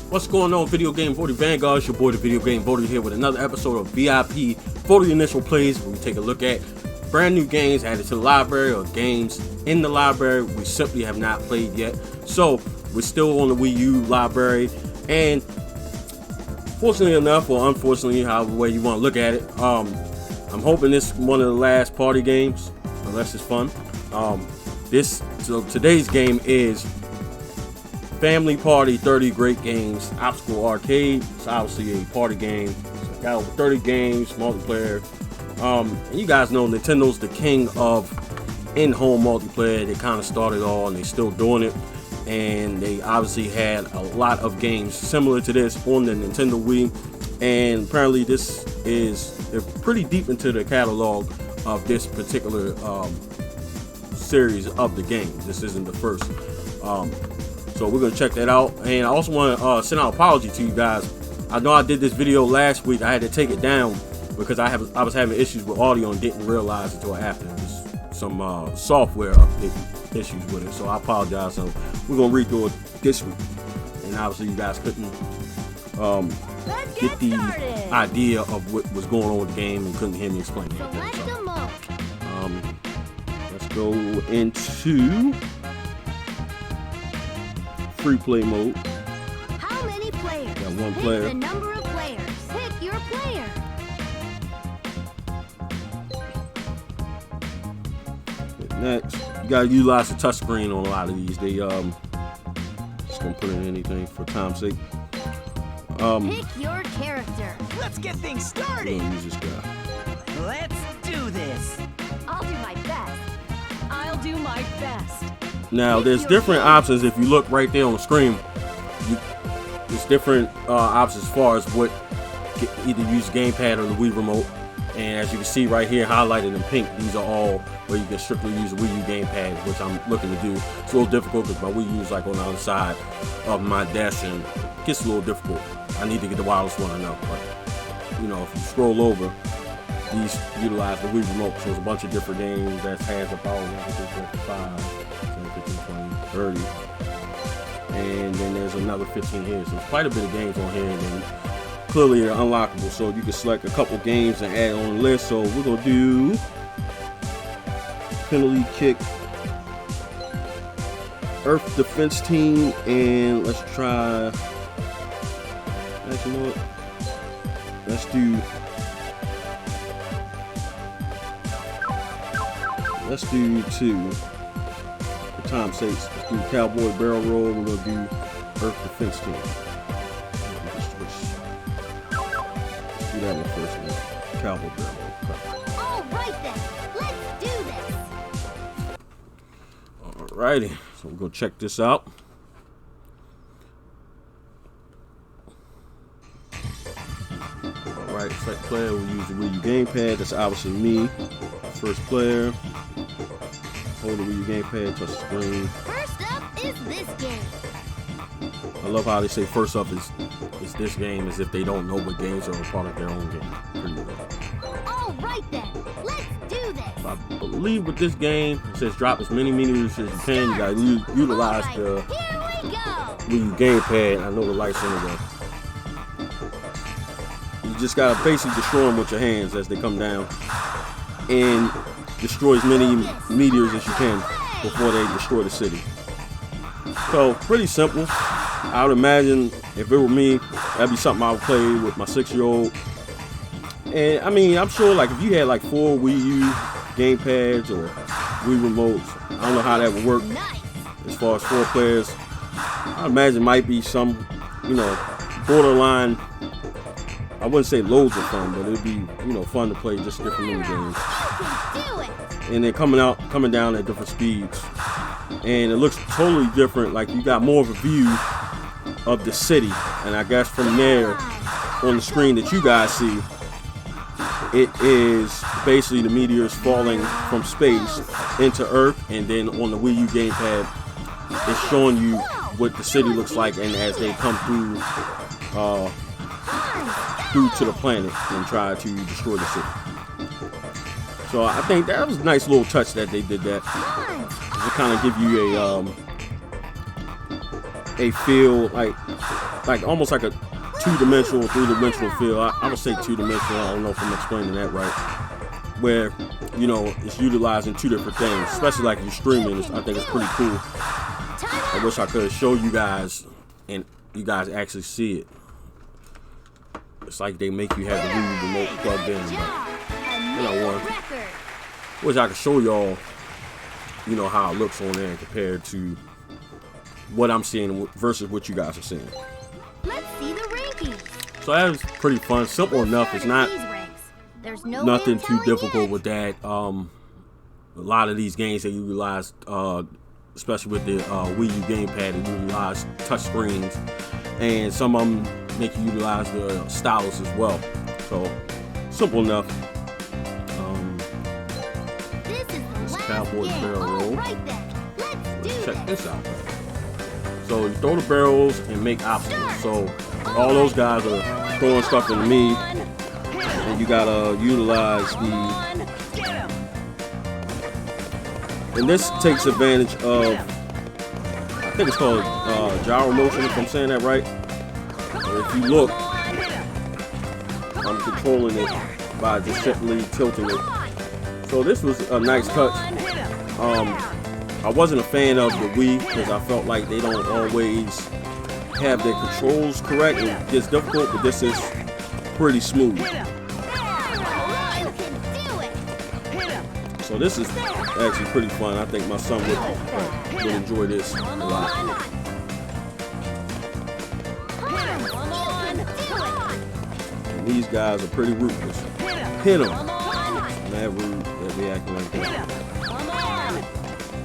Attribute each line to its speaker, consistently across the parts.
Speaker 1: What's going on, Video Game Votary Vanguard? It's your boy, the Video Game Votary, here with another episode of VIP Votary Initial Plays, where we take a look at brand new games added to the library or games in the library we simply have not played yet. So we're still on the Wii U library, and fortunately enough, or unfortunately, however way you want to look at it, I'm hoping this is one of the last party games, unless it's fun. So today's game is Family Party 30 Great Games Obstacle Arcade. It's obviously a party game. So got over 30 games, multiplayer. And you guys know Nintendo's the king of in-home multiplayer. They kind of started all, and they're still doing it. And they obviously had a lot of games similar to this on the Nintendo Wii. And apparently they're pretty deep into the catalog of this particular series of the game. This isn't the first. So we're gonna check that out, and I also want to send out an apology to you guys. I know I did this video last week. I had to take it down because I was having issues with audio and didn't realize until after. There's some software update issues with it, so I apologize. So we're gonna redo it this week, and obviously you guys couldn't get the idea of what was going on with the game and couldn't hear me explain it. Let's go into free play mode.
Speaker 2: How many players?
Speaker 1: Got one
Speaker 2: Pick
Speaker 1: player.
Speaker 2: the number of players. Pick your player.
Speaker 1: Next, you gotta utilize the touchscreen on a lot of these. They just gonna put in anything for time's sake.
Speaker 2: Pick your character.
Speaker 3: Let's get things
Speaker 1: I'm
Speaker 3: started.
Speaker 1: gonna use this guy.
Speaker 3: Let's do this.
Speaker 2: I'll do my best.
Speaker 4: I'll do my best.
Speaker 1: Now, there's different options. If you look right there on the screen, there's different options as far as what either use gamepad or the Wii remote. And as you can see right here, highlighted in pink, these are all where you can strictly use a Wii U gamepad, which I'm looking to do. It's a little difficult because my Wii U is like on the other side of my desk, and it gets a little difficult. I need to get the wireless one, I know, but you know, if you scroll over, these utilize the Wii remote. So there's a bunch of different games that has about 5, 10, 15, 20, 30, and then there's another 15 here. So there's quite a bit of games on here, and then clearly they're unlockable. So you can select a couple games and add on the list. So we're gonna do penalty kick, Earth Defense Team, and let's try. Actually, you know what? Let's do two. For time's sake, let's do Cowboy Barrel Roll. We're gonna do Earth Defense Team. Let's do that one first. One. Cowboy Barrel Roll.
Speaker 2: All right then. Let's do this.
Speaker 1: Alrighty, so we're gonna check this out. Alright, select player. We'll use the Wii U gamepad. That's obviously me. First player. Hold the Wii U gamepad, touch the screen.
Speaker 2: First up is this game.
Speaker 1: I love how they say first up is this game, as if they don't know what games are a part of their own game. Pretty much.
Speaker 2: All right then. Let's do this.
Speaker 1: I believe with this game, it says drop as many meters as you can. You gotta utilize the
Speaker 2: Here we go.
Speaker 1: Wii U gamepad. I know the lights on the. You just gotta basically destroy them with your hands as they come down, and destroy as many meteors as you can before they destroy the city. So pretty simple. I would imagine if it were me, that'd be something I would play with my 6-year-old. And I mean, I'm sure like if you had like 4 Wii U gamepads or Wii remotes, I don't know how that would work
Speaker 2: Nice.
Speaker 1: as far as 4 players. I imagine it might be some, you know, borderline. I wouldn't say loads of fun, but it'd be, you know, fun to play just different mini games.
Speaker 2: You can do it.
Speaker 1: And then coming down at different speeds, and it looks totally different. Like you got more of a view of the city, and I guess from there on the screen that you guys see, it is basically the meteors falling from space into Earth, and then on the Wii U gamepad, it's showing you what the city looks like, and as they come through to the planet and try to destroy the city. So I think that was a nice little touch that they did that. To kind of give you a feel like like almost like a two-dimensional, three-dimensional feel. I would say two-dimensional. I don't know if I'm explaining that right. Where, you know, it's utilizing two different things, especially like you're streaming. I think it's pretty cool. I wish I could show you guys and you guys actually see it. It's like they make you have the Wii remote plugged in. But, you know, wish I could show y'all, you know, how it looks on there compared to what I'm seeing versus what you guys are seeing.
Speaker 2: Let's see the rankings.
Speaker 1: So that was pretty fun, simple enough. It's not
Speaker 2: There's no
Speaker 1: nothing
Speaker 2: way of
Speaker 1: too
Speaker 2: telling
Speaker 1: difficult
Speaker 2: yet.
Speaker 1: with that. A lot of these games they utilize, especially with the Wii U gamepad, they utilize touch screens, and some of them make you utilize the stylus as well. So simple enough.
Speaker 2: This is the last
Speaker 1: Cowboy
Speaker 2: game.
Speaker 1: barrel roll.
Speaker 2: All right then. Let's do
Speaker 1: Check
Speaker 2: this.
Speaker 1: this out. So you throw the barrels and make obstacles. So all those guys are throwing stuff into me, and you gotta utilize the. And this takes advantage of, I think it's called gyro motion, if I'm saying that right. And if you look, I'm controlling it by just gently tilting it. So this was a nice touch. I wasn't a fan of the Wii because I felt like they don't always have their controls correct. It gets difficult, but this is pretty smooth.
Speaker 2: You can do it.
Speaker 1: So this is actually pretty fun. I think my son would enjoy this a lot. And these guys are pretty ruthless. Hit them. Mad rude that they acting like that.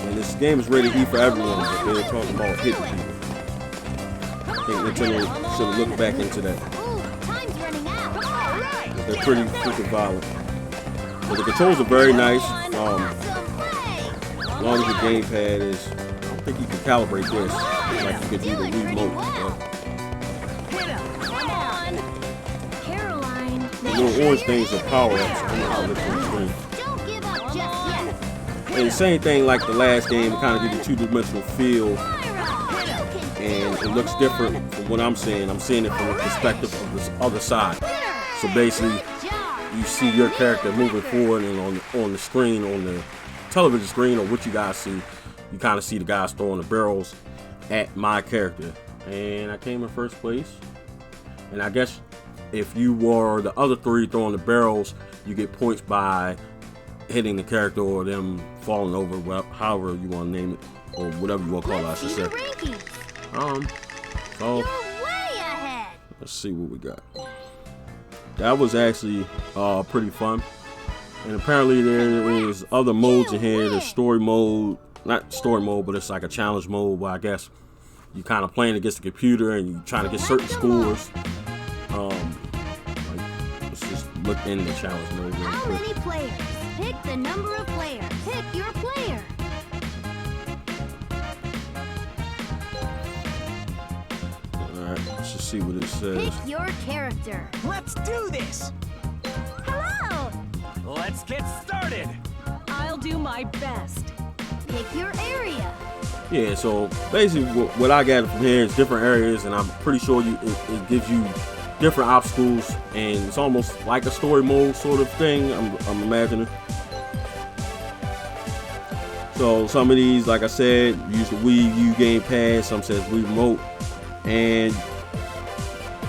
Speaker 1: And this game is rated E for everyone, but they're talking about hitting people. I think Nintendo should have looked back into that.
Speaker 2: Ooh, time's running out.
Speaker 1: But they're pretty freaking violent. But the controls are very nice. As long as your gamepad is, I don't think you can calibrate this like you could do the Wii remote.
Speaker 2: Caroline.
Speaker 1: The little orange things are power-ups. I don't know how it looks on the screen.
Speaker 2: Don't give up just yet.
Speaker 1: And the same thing like the last game, it kind of gives you two-dimensional feel,
Speaker 2: You can
Speaker 1: and it looks different from what I'm seeing. I'm seeing it from the perspective of this other side. So basically, you see your character moving forward, and on the screen, on the television screen, or what you guys see, you kind of see the guys throwing the barrels at my character. And I came in first place. And I guess if you were the other three throwing the barrels, you get points by hitting the character or them falling over, however you want to name it, or whatever you want to call it, I should
Speaker 2: see the
Speaker 1: say.
Speaker 2: rankings.
Speaker 1: So
Speaker 2: You're way ahead.
Speaker 1: let's see what we got. That was actually pretty fun. And apparently there is other modes in here. There's story mode, not story mode, but it's like a challenge mode where I guess you kind of playing against the computer and you trying to get certain scores. Let's just look in the challenge mode real
Speaker 2: How
Speaker 1: quick.
Speaker 2: many players? Pick the number of players. Pick your player.
Speaker 1: Alright, let's just see what it says.
Speaker 2: Pick your character.
Speaker 3: Let's do this.
Speaker 2: Hello.
Speaker 3: Let's get started.
Speaker 4: I'll do my best.
Speaker 2: Pick your area.
Speaker 1: Yeah, so basically what I got from here is different areas, and I'm pretty sure it gives you different obstacles, and it's almost like a story mode sort of thing, I'm imagining. So some of these, like I said, use the Wii U gamepad, some says Wii remote, and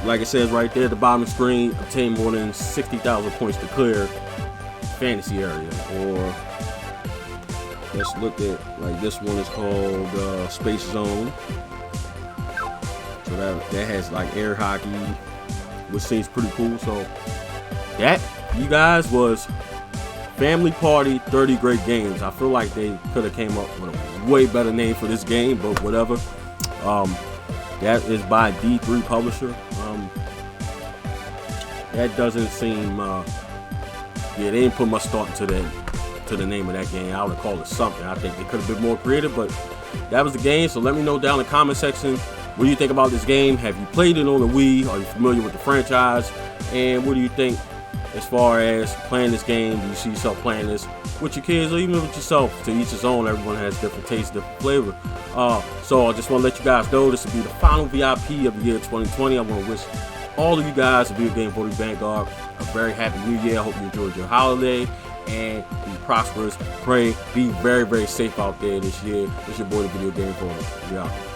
Speaker 1: like it says right there at the bottom of the screen, obtain more than 60,000 points to clear fantasy area. Or let's look at, like, this one is called Space Zone. So that has like air hockey, which seems pretty cool. So that, you guys, was Family Party 30 Great Games. I feel like they could have came up with a way better name for this game, but whatever. That is by D3 Publisher. That doesn't seem, yeah, they didn't put much thought into the name of that game. I would have called it something. I think they could have been more creative, but that was the game. So let me know down in the comment section, what do you think about this game? Have you played it on the Wii? Are you familiar with the franchise? And what do you think as far as playing this game? Do you see yourself playing this with your kids or even with yourself. To each his own. Everyone has different tastes, different flavor. So I just want to let you guys know this will be the final VIP of the year 2020. I want to wish all of you guys at Video Game Voting Vanguard a very happy new year. I hope you enjoyed your holiday and be prosperous. Pray, be very, very safe out there this year. It's your boy, the Video Game Voter. Yeah.